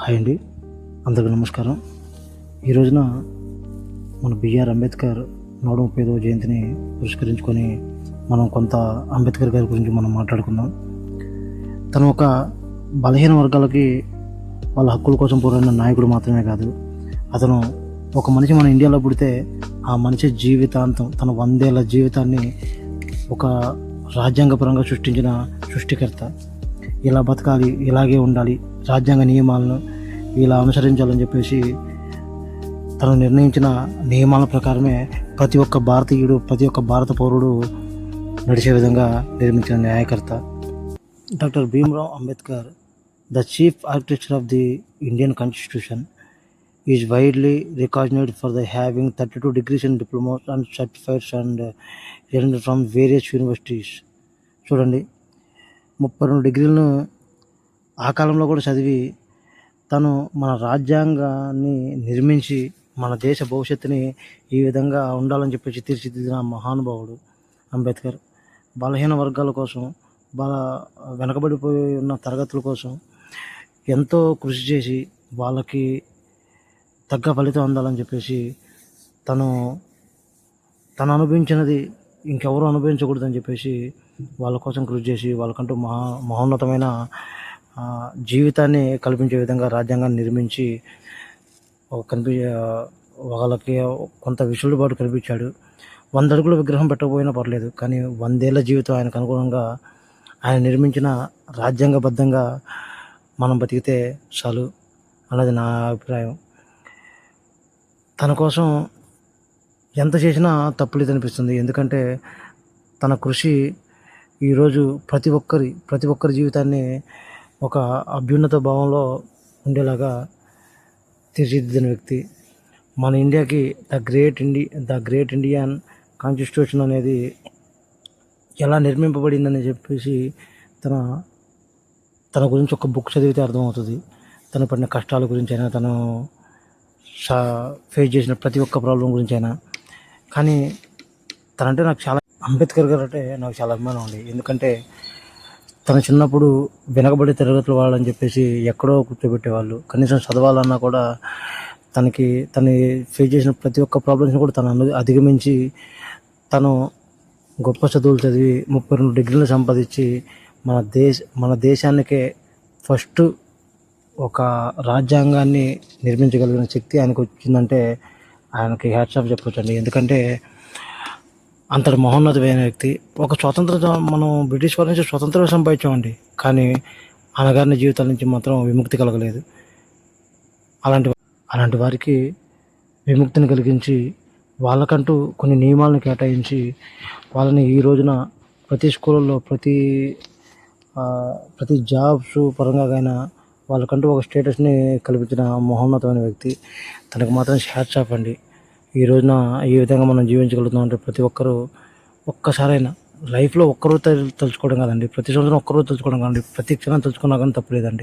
Hi అండి, అందరికీ నమస్కారం. ఈ రోజున మన బిఆర్ అంబేద్కర్ 135వ జయంతిని పురస్కరించుకొని మనం కొంత అంబేద్కర్ గారి గురించి మనం మాట్లాడుకుందాం. తను ఒక బలహీన వర్గాలకి వాళ్ళ హక్కుల కోసం పోరాడిన నాయకుడు మాత్రమే కాదు, అతను ఒక మనిషి మన ఇండియాలో పుడితే ఆ మనిషి జీవితాంతం తన 100 ఏళ్ల జీవితాన్ని ఒక రాజ్యాంగపరంగా సృష్టించిన సృష్టికర్త. ఇలా బతకాలి, ఇలాగే ఉండాలి, రాజ్యాంగ నియమాలను ఇలా అనుసరించాలని చెప్పేసి తను నిర్ణయించిన నియమాల ప్రకారమే ప్రతి ఒక్క భారతీయుడు, ప్రతి ఒక్క భారత పౌరుడు నడిచే విధంగా నిర్మించిన న్యాయకర్త doctor Bhimrao Ambedkar. The chief architecture of the Indian constitution is widely recognized for the having 32 degrees in diploma and certificates and from various universities. చూడండి, 32 డిగ్రీలను ఆ కాలంలో కూడా చదివి తను మన రాజ్యాంగాన్ని నిర్మించి మన దేశ భవిష్యత్తుని ఈ విధంగా ఉండాలని చెప్పేసి తీర్చిదిద్దిన మహానుభావుడు అంబేద్కర్. బలహీన వర్గాల కోసం, వెనకబడిపోయి ఉన్న తరగతుల కోసం ఎంతో కృషి చేసి వాళ్ళకి తగ్గ ఫలితం అందాలని చెప్పేసి తను అనుభవించినది ఇంకెవరూ అనుభవించకూడదని చెప్పేసి వాళ్ళ కోసం కృషి చేసి వాళ్ళకంటూ మహోన్నతమైన జీవితాన్ని కల్పించే విధంగా రాజ్యాంగాన్ని నిర్మించి వాళ్ళకి కొంత వెసులుబాటు కల్పించాడు. 100 అడుగుల విగ్రహం పెట్టకపోయినా పర్లేదు, కానీ 100 ఏళ్ల జీవితం ఆయనకు అనుగుణంగా ఆయన నిర్మించిన రాజ్యాంగబద్ధంగా మనం బతికితే చాలు అన్నది నా అభిప్రాయం. తన కోసం ఎంత చేసినా తప్పులేదు అనిపిస్తుంది. ఎందుకంటే తన కృషి ఈరోజు ప్రతి ఒక్కరి జీవితాన్ని ఒక అభ్యున్నత భావంలో ఉండేలాగా తీర్చిదిద్దిన వ్యక్తి. మన ఇండియాకి ద గ్రేట్ ఇండియన్ కాన్స్టిట్యూషన్ అనేది ఎలా నిర్మింపబడిందని చెప్పేసి తన గురించి ఒక బుక్ చదివితే అర్థమవుతుంది. తను పడిన కష్టాల గురించి అయినా, తను ఫేస్ చేసిన ప్రతి ఒక్క ప్రాబ్లం గురించి అయినా. కానీ తనంటే నాకు చాలా, అంబేద్కర్ గారు అంటే నాకు చాలా అభిమానం ఉంది. ఎందుకంటే తన చిన్నప్పుడు వెనకబడి తరగతులు వాళ్ళని చెప్పేసి ఎక్కడో కూర్చోబెట్టేవాళ్ళు. కనీసం చదవాలన్నా కూడా తను ఫేస్ చేసిన ప్రతి ఒక్క ప్రాబ్లమ్స్ని కూడా తను అధిగమించి తను గొప్ప చదువులు చదివి 32 డిగ్రీలు సంపాదించి మన దేశానికే ఫస్ట్ ఒక రాజ్యాంగాన్ని నిర్మించగలిగిన శక్తి ఆయనకు వచ్చిందంటే ఆయనకి హ్యాట్స్ ఆఫ్ చెప్పొచ్చండి. ఎందుకంటే అంతటి మహోన్నతమైన వ్యక్తి. ఒక మనం బ్రిటిష్ వారి నుంచి స్వతంత్రం సంపాదించామండి, కానీ అనగారిన జీవితాల నుంచి మాత్రం విముక్తి కలగలేదు. అలాంటి వారికి విముక్తిని కలిగించి వాళ్ళకంటూ కొన్ని నియమాలను కేటాయించి వాళ్ళని ఈ రోజున ప్రతి స్కూళ్ళల్లో, ప్రతి జాబ్స్ పరంగా అయినా వాళ్ళకంటూ ఒక స్టేటస్ని కల్పించిన మహోన్నతమైన వ్యక్తి. తనకు మాత్రం హ్యాట్స్ ఆఫ్ అండి. ఈ రోజున ఈ విధంగా మనం జీవించగలుగుతాం అంటే ప్రతి ఒక్కరూ ఒక్కసారైనా లైఫ్లో ఒక్కరోజు తలుచుకోవడం కాదండి, ప్రతి సంవత్సరం ఒక్కరోజు తలుచుకోవడం కాదండి, ప్రతి క్షణం తలుచుకున్నా కానీ తప్పలేదండి.